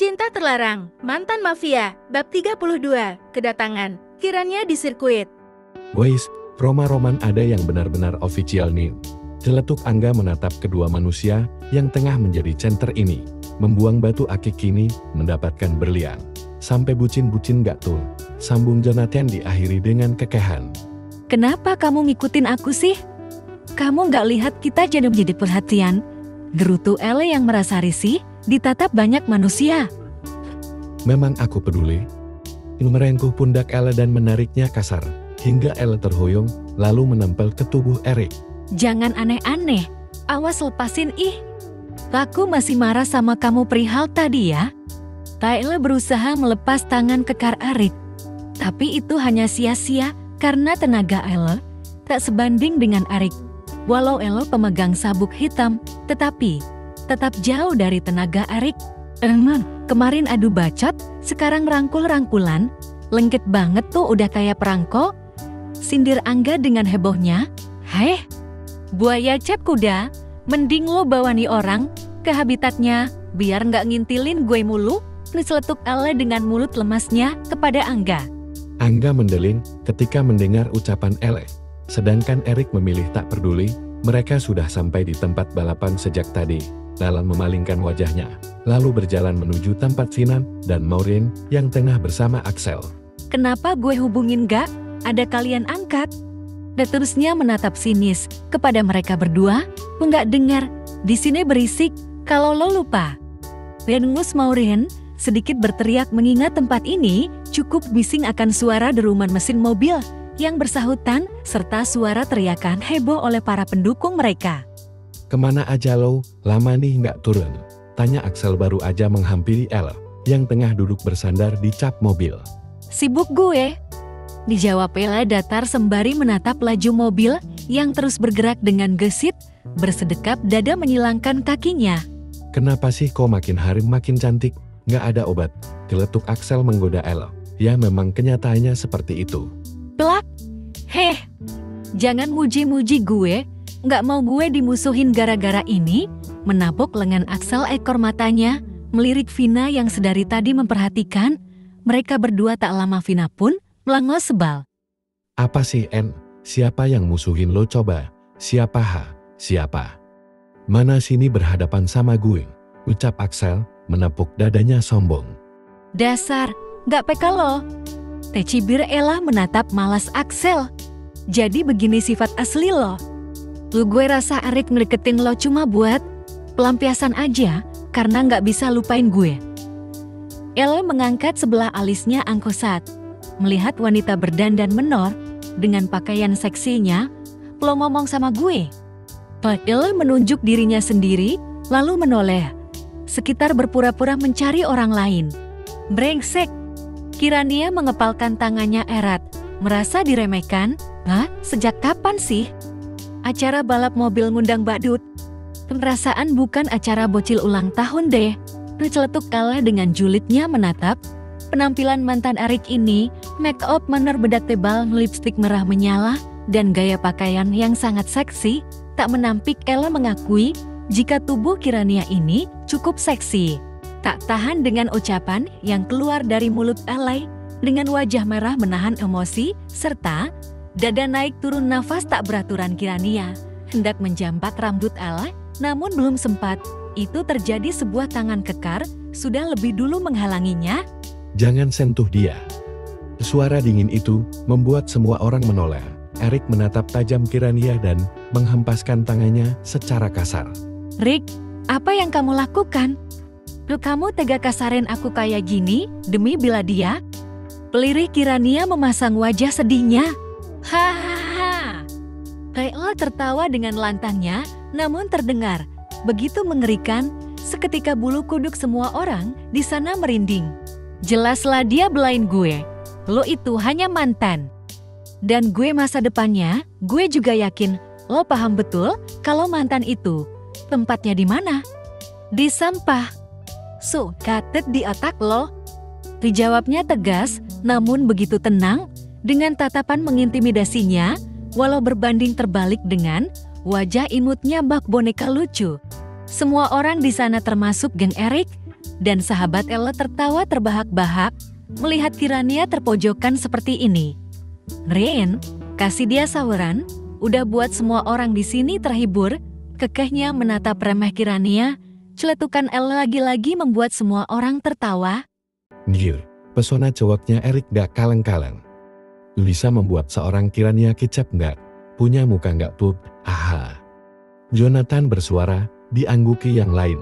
Cinta Terlarang, Mantan Mafia, Bab 32, Kedatangan, Kirania di sirkuit. Guys, Roma-Roman ada yang benar-benar official nih. Celetuk Angga menatap kedua manusia yang tengah menjadi center ini. Membuang batu akik kini mendapatkan berlian. Sampai bucin-bucin gak tuh? Sambung Jonathan diakhiri dengan kekehan. Kenapa kamu ngikutin aku sih? Kamu gak lihat kita jadi menjadi perhatian? Gerutu Elle yang merasa risih, ditatap banyak manusia. Memang aku peduli. Merengkuh pundak Elle dan menariknya kasar, hingga Elle terhuyung, lalu menempel ke tubuh Erik. Jangan aneh-aneh, awas lepasin ih. Aku masih marah sama kamu perihal tadi ya. Elle berusaha melepas tangan kekar Erik. Tapi itu hanya sia-sia karena tenaga Elle tak sebanding dengan Erik. Walau Elle pemegang sabuk hitam, tetapi tetap jauh dari tenaga Erik. Kemarin adu bacot, sekarang rangkul-rangkulan. Lengket banget tuh udah kayak perangko. Sindir Angga dengan hebohnya. Heh, buaya cep kuda, mending lo bawa nih orang ke habitatnya, biar nggak ngintilin gue mulu. Diseletuk Elle dengan mulut lemasnya kepada Angga. Angga mendeling ketika mendengar ucapan Elle. Sedangkan Erik memilih tak peduli, mereka sudah sampai di tempat balapan sejak tadi. Dalam memalingkan wajahnya, lalu berjalan menuju tempat Sinan dan Maureen yang tengah bersama Axel. Kenapa gue hubungin gak? Ada kalian angkat? Dan terusnya menatap sinis kepada mereka berdua. Enggak dengar, di sini berisik, kalau lo lupa. Dengus Maureen sedikit berteriak mengingat tempat ini cukup bising akan suara deruman mesin mobil yang bersahutan serta suara teriakan heboh oleh para pendukung mereka. Kemana aja lo, lama nih nggak turun? Tanya Axel baru aja menghampiri Elle yang tengah duduk bersandar di cap mobil. Sibuk gue, dijawab Elle datar sembari menatap laju mobil yang terus bergerak dengan gesit, bersedekap dada menyilangkan kakinya. Kenapa sih kok makin hari makin cantik? Nggak ada obat, geletuk Axel menggoda Elle. Ya memang kenyataannya seperti itu. Pelak, heh, jangan muji-muji gue. Nggak mau gue dimusuhin gara-gara ini. Menapuk lengan Axel ekor matanya, melirik Vina yang sedari tadi memperhatikan. Mereka berdua tak lama Vina pun melengos sebal. Apa sih En? Siapa yang musuhin lo coba? Siapa ha? Siapa? Mana sini berhadapan sama gue? Ucap Axel, menepuk dadanya sombong. Dasar, nggak peka lo. Tecibir Elle menatap malas Axel. Jadi begini sifat asli lo. Lu gue rasa Erik ngedeketin lo cuma buat pelampiasan aja, karena nggak bisa lupain gue. Elle mengangkat sebelah alisnya angkosat. Melihat wanita berdandan menor, dengan pakaian seksinya, lo ngomong sama gue. Elle menunjuk dirinya sendiri, lalu menoleh. Sekitar berpura-pura mencari orang lain. Brengsek. Kirania mengepalkan tangannya erat, merasa diremehkan. Hah? Sejak kapan sih? Acara balap mobil ngundang badut. Perasaan bukan acara bocil ulang tahun deh. Celetuk Elle dengan julidnya menatap. Penampilan mantan Erik ini, make up manner bedak tebal, lipstik merah menyala, dan gaya pakaian yang sangat seksi, tak menampik Elle mengakui jika tubuh Kirania ini cukup seksi. Tak tahan dengan ucapan yang keluar dari mulut Elle, dengan wajah merah menahan emosi, serta dada naik turun nafas tak beraturan Kirania. Hendak menjambak rambut Elle, namun belum sempat. Itu terjadi sebuah tangan kekar, sudah lebih dulu menghalanginya. Jangan sentuh dia. Suara dingin itu membuat semua orang menoleh. Erik menatap tajam Kirania dan menghempaskan tangannya secara kasar. Rick, apa yang kamu lakukan? Lu kamu tega kasarin aku kayak gini demi bela dia? Pelirih Kirania memasang wajah sedihnya. Hahaha. Elle tertawa dengan lantangnya, namun terdengar begitu mengerikan, seketika bulu kuduk semua orang di sana merinding. Jelaslah dia belain gue. Lo itu hanya mantan. Dan gue masa depannya, gue juga yakin lo paham betul kalau mantan itu tempatnya di mana? Di sampah. So, katet di otak lo. Dijawabnya tegas, namun begitu tenang, dengan tatapan mengintimidasinya, walau berbanding terbalik dengan wajah imutnya bak boneka lucu. Semua orang di sana termasuk geng Erik dan sahabat Elle tertawa terbahak-bahak melihat Kirania terpojokan seperti ini. Rin, kasih dia saweran, udah buat semua orang di sini terhibur. Kekehnya menatap remeh Kirania, celetukan Elle lagi-lagi membuat semua orang tertawa. Ngir, pesona cowoknya Erik gak kaleng-kaleng. Bisa membuat seorang Kirania kicap gak? Punya muka gak pup? Aha. Jonathan bersuara, diangguki yang lain.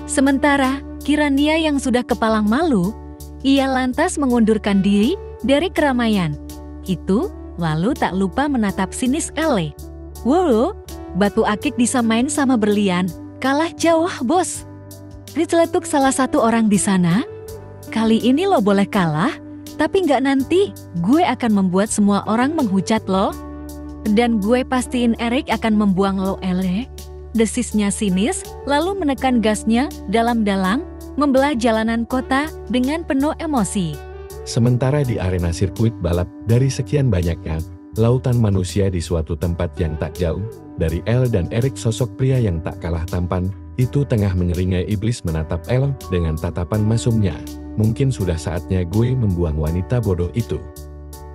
Sementara, Kirania yang sudah kepalang malu, ia lantas mengundurkan diri dari keramaian. Itu, lalu tak lupa menatap sinis Elle. Wow, batu akik disamain sama berlian, kalah jauh bos. Diceletuk salah satu orang di sana. Kali ini lo boleh kalah, tapi nggak nanti, gue akan membuat semua orang menghujat lo. Dan gue pastiin Erik akan membuang lo Elle. Desisnya sinis, lalu menekan gasnya dalam-dalam, membelah jalanan kota dengan penuh emosi. Sementara di arena sirkuit balap, dari sekian banyaknya lautan manusia di suatu tempat yang tak jauh dari Elle dan Erik, sosok pria yang tak kalah tampan itu tengah menyeringai iblis menatap Elle dengan tatapan mesumnya. Mungkin sudah saatnya gue membuang wanita bodoh itu.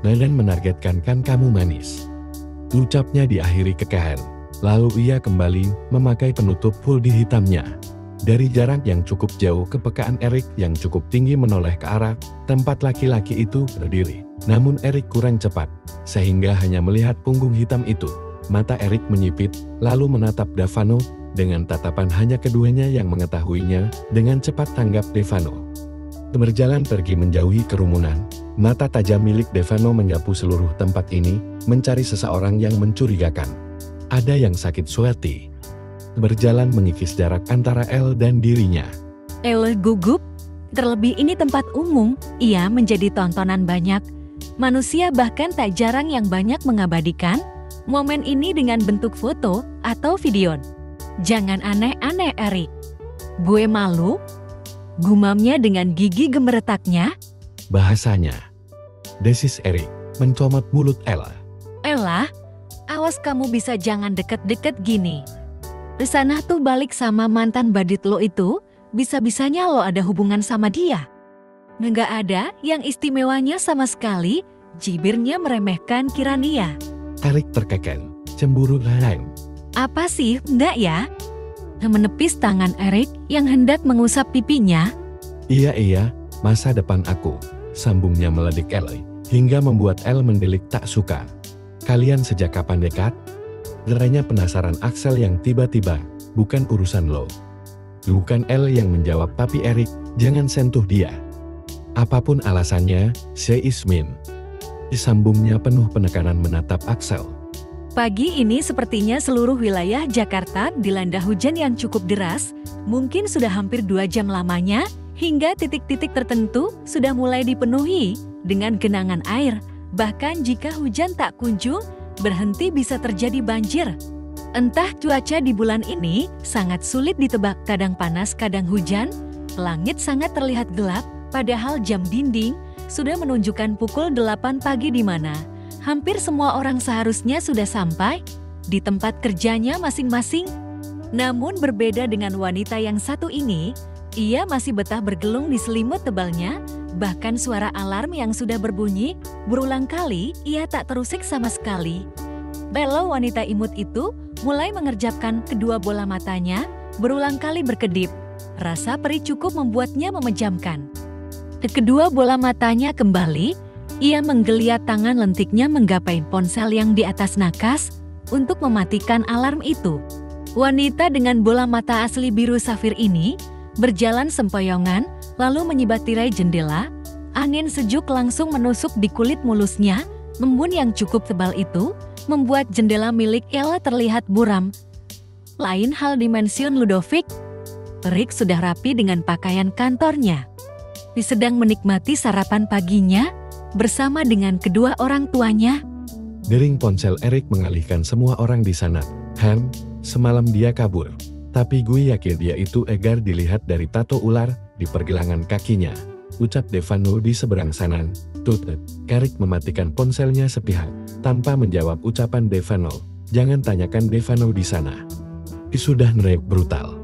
Dan menargetkan kan kamu manis. Ucapnya diakhiri kekahan. Lalu ia kembali memakai penutup hoodie hitamnya. Dari jarak yang cukup jauh, kepekaan Erik yang cukup tinggi menoleh ke arah tempat laki-laki itu berdiri. Namun Erik kurang cepat, sehingga hanya melihat punggung hitam itu. Mata Erik menyipit, lalu menatap Davano, dengan tatapan hanya keduanya yang mengetahuinya. Dengan cepat tanggap Davano. Berjalan pergi menjauhi kerumunan, mata tajam milik Davano menyapu seluruh tempat ini, mencari seseorang yang mencurigakan. Ada yang sakit suati. Berjalan mengikis jarak antara Elle dan dirinya. Elle gugup, terlebih ini tempat umum, ia menjadi tontonan banyak. Manusia bahkan tak jarang yang banyak mengabadikan momen ini dengan bentuk foto atau video. Jangan aneh-aneh Erik. Gue malu, gumamnya dengan gigi gemeretaknya. Bahasanya. Desis Erik, mencomot mulut Elle. Ella, awas kamu bisa jangan deket-deket gini. Di sana tuh balik sama mantan badit lo itu, bisa-bisanya lo ada hubungan sama dia. Nggak ada yang istimewanya sama sekali, jibirnya meremehkan Kirania. Erik terkeken, cemburu lain. Apa sih, enggak ya? Menepis tangan Erik yang hendak mengusap pipinya. Iya, masa depan aku, sambungnya meledik Elle, hingga membuat Elle mendelik tak suka. Kalian sejak kapan dekat? Deranya penasaran Axel yang tiba-tiba, bukan urusan lo. Bukan Elle yang menjawab, tapi Erik, jangan sentuh dia. Apapun alasannya, she is mean. Disambungnya penuh penekanan menatap Axel. Pagi ini sepertinya seluruh wilayah Jakarta dilanda hujan yang cukup deras, mungkin sudah hampir 2 jam lamanya, hingga titik-titik tertentu sudah mulai dipenuhi dengan genangan air. Bahkan jika hujan tak kunjung berhenti bisa terjadi banjir. Entah cuaca di bulan ini sangat sulit ditebak, kadang panas kadang hujan, langit sangat terlihat gelap, padahal jam dinding sudah menunjukkan pukul 8 pagi di mana hampir semua orang seharusnya sudah sampai di tempat kerjanya masing-masing. Namun berbeda dengan wanita yang satu ini, ia masih betah bergelung di selimut tebalnya, bahkan suara alarm yang sudah berbunyi berulang kali ia tak terusik sama sekali. Belo wanita imut itu mulai mengerjapkan kedua bola matanya, berulang kali berkedip. Rasa perih cukup membuatnya memejamkan. Kedua bola matanya kembali, ia menggeliat tangan lentiknya menggapai ponsel yang di atas nakas untuk mematikan alarm itu. Wanita dengan bola mata asli biru safir ini berjalan sempoyongan, lalu menyibat tirai jendela. Angin sejuk langsung menusuk di kulit mulusnya. Embun yang cukup tebal itu membuat jendela milik Elle terlihat buram. Lain hal di mansion Ludovic. Erik sudah rapi dengan pakaian kantornya. Dia sedang menikmati sarapan paginya bersama dengan kedua orang tuanya. Dering ponsel Erik mengalihkan semua orang di sana. Han, semalam dia kabur. Tapi gue yakin dia itu egar dilihat dari tato ular di pergelangan kakinya. Ucap Davano di seberang sana. Tutut. Erik mematikan ponselnya sepihak, tanpa menjawab ucapan Davano. Jangan tanyakan Davano di sana. Sudah nerek brutal.